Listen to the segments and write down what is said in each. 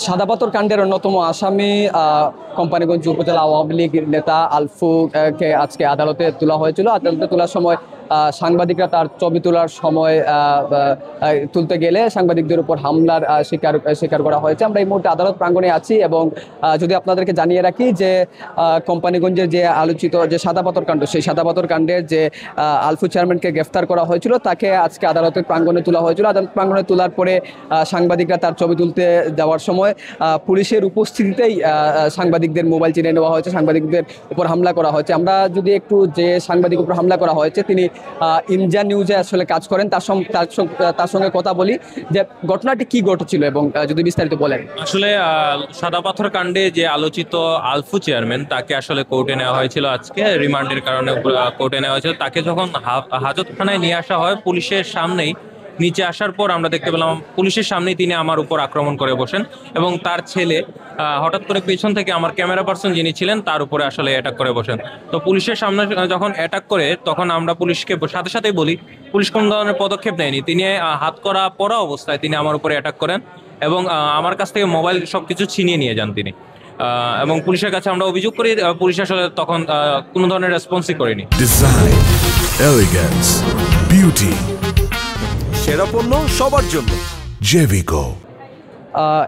সাদাপাথর কাণ্ডের অন্যতম আসামি কোম্পানিগঞ্জ উপজেলা আওয়ামী লীগ নেতা আলফুকে আজকে আদালতে তোলা হয়েছিল। আদালতে তোলার সময় সাংবাদিকরা তার ছবি তোলার সময় তুলতে গেলে সাংবাদিকদের উপর হামলার স্বীকার করা হয়েছে। আমরা এই মুহূর্তে আদালত প্রাঙ্গণে আছি এবং যদি আপনাদেরকে জানিয়ে রাখি যে কোম্পানিগঞ্জের যে আলোচিত যে সাদাপাথর কাণ্ড, সেই সাদাপাথর কাণ্ডের যে আলফু চেয়ারম্যানকে গ্রেফতার করা হয়েছিল তাকে আজকে আদালতের প্রাঙ্গণে তোলা হয়েছিল। আদালত প্রাঙ্গণে তোলার পরে সাংবাদিকরা তার ছবি তুলতে যাওয়ার সময় পুলিশের উপস্থিতিতেই সাংবাদিকদের মোবাইল চিনে নেওয়া হয়েছে, সাংবাদিকদের উপর হামলা করা হয়েছে। আমরা যদি একটু যে সাংবাদিক উপর হামলা করা হয়েছে তিনি ইন্ডিয়া নিউজে আসলে কাজ করেন, তার সঙ্গে কথা বলি যে ঘটনাটি কি ঘটেছিল এবং যদি বিস্তারিত বলেন। আসলে সাদাপাথর কাণ্ডে যে আলোচিত আলফু চেয়ারম্যান তাকে আসলে কোর্টে নেওয়া হয়েছিল আজকে রিমান্ডের কারণে কোর্টে নেওয়া হয়েছিল। তাকে যখন হাজতখানায় নিয়ে আসা হয় পুলিশের সামনেই, নিচে আসার পর আমরা দেখতে পেলাম পুলিশের সামনেই তিনি আমার উপর আক্রমণ করে বসেন এবং তার ছেলে হঠাৎ করে পেছন থেকে আমার ক্যামেরা পার্সন যিনি ছিলেন তার উপরে আসলে অ্যাটাক করে বসেন। তো পুলিশের সামনে যখন অ্যাটাক করে তখন আমরা পুলিশকে সাথে সাথেই বলি, পুলিশ কোনো ধরনের পদক্ষেপ নেয়নি। তিনি হাত করা পরা অবস্থায় তিনি আমার উপরে অ্যাটাক করেন এবং আমার কাছ থেকে মোবাইল সবকিছু ছিনিয়ে নিয়ে যান তিনি। এবং পুলিশের কাছে আমরা অভিযোগ করি, পুলিশ আসলে তখন কোনো ধরনের রেসপন্সই করেনি। ডিজাইন, এলিগেন্স, বিউটি, সেরা পণ্য সবার জন্য জেভিকো।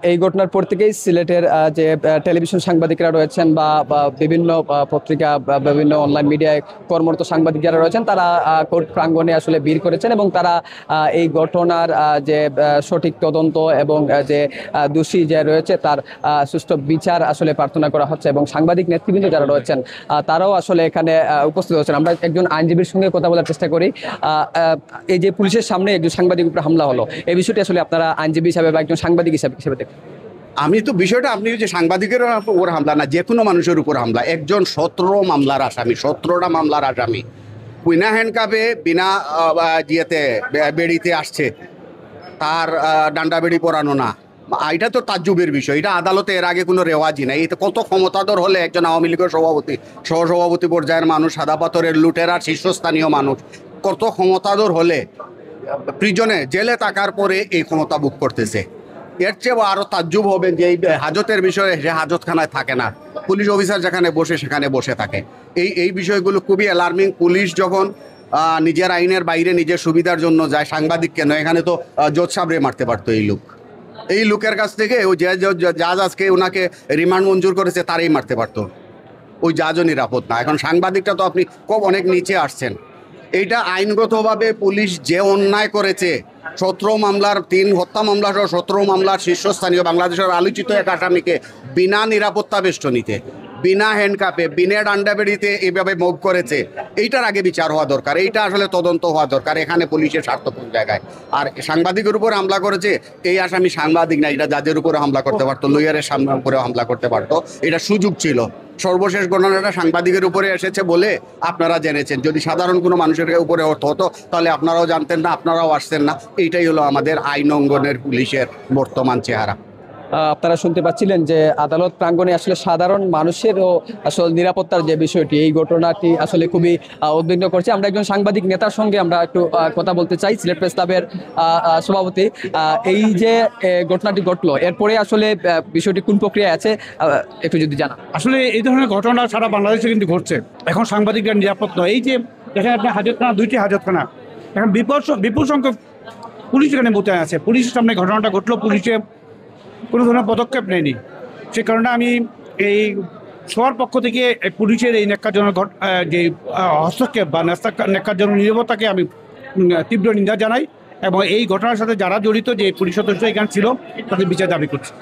এই ঘটনার পর থেকেই সিলেটের যে টেলিভিশন সাংবাদিকরা রয়েছেন বা বিভিন্ন পত্রিকা বিভিন্ন অনলাইন মিডিয়ায় কর্মরত সাংবাদিক যারা রয়েছেন তারা কোর্ট প্রাঙ্গণে আসলে ভিড় করেছেন এবং তারা এই ঘটনার যে সঠিক তদন্ত এবং যে দোষী যে রয়েছে তার সুষ্ঠু বিচার আসলে প্রার্থনা করা হচ্ছে এবং সাংবাদিক নেতৃবৃন্দ যারা রয়েছেন তারাও আসলে এখানে উপস্থিত হচ্ছেন। আমরা একজন আইনজীবীর সঙ্গে কথা বলার চেষ্টা করি। এই যে পুলিশের সামনে একজন সাংবাদিক উপরে হামলা হলো, এই বিষয়টি আসলে আপনারা আইনজীবী হিসাবে বা একজন সাংবাদিক হিসাবে আমি তো বিষয়টা আপনি যে সাংবাদিকের উপর হামলা না, যে কোনো মানুষের উপর হামলা, একজন 17 মামলার আসামি, 17টা মামলার আসামি বিনা হ্যান্ডকাপে বিনা বেড়িতে আসছে, তার ডান্ডা বেড়ি পরানো না, এটা তো তাজ্জুবের বিষয়। এটা আদালতে এর আগে কোনো রেওয়াজই নাই। এটা কত ক্ষমতাধর হলে একজন আওয়ামী লীগের সভাপতি, সহসভাপতি পর্যায়ের মানুষ, সাদাপাথরের লুটেরার শীর্ষস্থানীয় মানুষ, কত ক্ষমতাধর হলে প্রিজনে জেলে থাকার পরে এই ক্ষমতা ভোগ করতেছে। এর চেয়েও আরও তাজ্জুব হবে যে এই হাজতের বিষয়ে সে হাজতখানায় থাকে না, পুলিশ অফিসার যেখানে বসে সেখানে বসে থাকে। এই বিষয়গুলো খুবই অ্যালার্মিং। পুলিশ যখন নিজের আইনের বাইরে নিজের সুবিধার জন্য যায়, সাংবাদিক কেন, এখানে তো জজ সাবরে মারতে পারতো এই লোকের কাছ থেকে ওই জাজ আজকে ওনাকে রিমান্ড মঞ্জুর করেছে তারই মারতে পারতো, ওই জাজও নিরাপদ না। এখন সাংবাদিকটা তো আপনি খুব অনেক নিচে আসছেন। এইটা আইনগতভাবে পুলিশ যে অন্যায় করেছে, 17 মামলার 3 হত্যা মামলা সহ 17 মামলার শীর্ষস্থানীয় বাংলাদেশের আলোচিত এক আসামিকে বিনা নিরাপত্তা বেষ্টনীতে, বিনা হ্যান্ডকাপে, বিনা ডান্ডাবেড়িতে এইভাবে মুভ করেছে, এইটার আগে বিচার হওয়া দরকার। এইটা আসলে তদন্ত হওয়া দরকার। এখানে পুলিশের স্বার্থপূর্ণ জায়গায় আর সাংবাদিকের উপর হামলা করেছে, এই আসামি সাংবাদিক না, এটা জাজের উপরে হামলা করতে পারতো, লয়ারের সামনের উপরে হামলা করতে পারতো, এটা সুযোগ ছিল। সর্বশেষ ঘটনাটা সাংবাদিকের উপরে এসেছে বলে আপনারা জেনেছেন। যদি সাধারণ কোনো মানুষের উপরে হতো তাহলে আপনারাও জানতেন না, আপনারাও আসতেন না। এইটাই হলো আমাদের আইন অঙ্গনের পুলিশের বর্তমান চেহারা। আপনারা শুনতে পাচ্ছিলেন যে আদালত প্রাঙ্গণে আসলে সাধারণ মানুষেরও আসলে নিরাপত্তার যে বিষয়টি, এই ঘটনাটি আসলে খুবই উদ্বিগ্ন করছে। আমরা একজন সাংবাদিক নেতার সঙ্গে আমরা একটু কথা বলতে চাই, সিলেট প্রেস ক্লাবের সভাপতি। এই যে ঘটনাটি ঘটলো এরপরে আসলে বিষয়টি কোন প্রক্রিয়ায় আছে একটু যদি জানা। আসলে এই ধরনের ঘটনা সারা বাংলাদেশে কিন্তু ঘটছে। এখন সাংবাদিকরা নিরাপদ নয়। এই যে দেখেন আপনার হাজতখানা, 2টি হাজতখানা, এখন বিপুল সংখ্যক পুলিশ এখানে মোতায়েন আছে। পুলিশের সামনে ঘটনাটা ঘটলো, পুলিশে কোনো ধরনের পদক্ষেপ নেয়নি। সে কারণে আমি এই সবার পক্ষ থেকে পুলিশের এই ন্যাক্কারজনক যে হস্তক্ষেপ বা ন্যাক্কারজনক নিরাপত্তাকে আমি তীব্র নিন্দা জানাই এবং এই ঘটনার সাথে যারা জড়িত, যে পুলিশ সদস্য এখানে ছিল, তাদের বিচার দাবি করছি।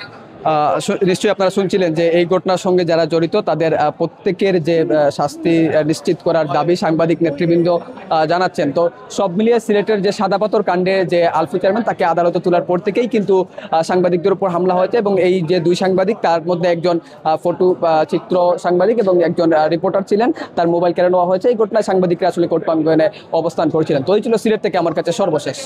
নিশ্চয়ই আপনারা শুনছিলেন যে এই ঘটনার সঙ্গে যারা জড়িত তাদের প্রত্যেকের যে শাস্তি নিশ্চিত করার দাবি সাংবাদিক নেতৃবৃন্দ জানাচ্ছেন। তো সব মিলিয়ে সিলেটের যে সাদাপাথর কাণ্ডে যে আলফু চেয়ারম্যান তাকে আদালতে তোলার পর থেকেই কিন্তু সাংবাদিকদের উপর হামলা হয়েছে এবং এই যে 2 সাংবাদিক, তার মধ্যে একজন ফটো চিত্র সাংবাদিক এবং একজন রিপোর্টার ছিলেন, তার মোবাইল কেড়ে নেওয়া হয়েছে। এই ঘটনায় সাংবাদিকরা আসলে কোর্ট প্রাঙ্গণে অবস্থান করছিলেন। তো এই ছিল সিলেট থেকে আমার কাছে সর্বশেষ।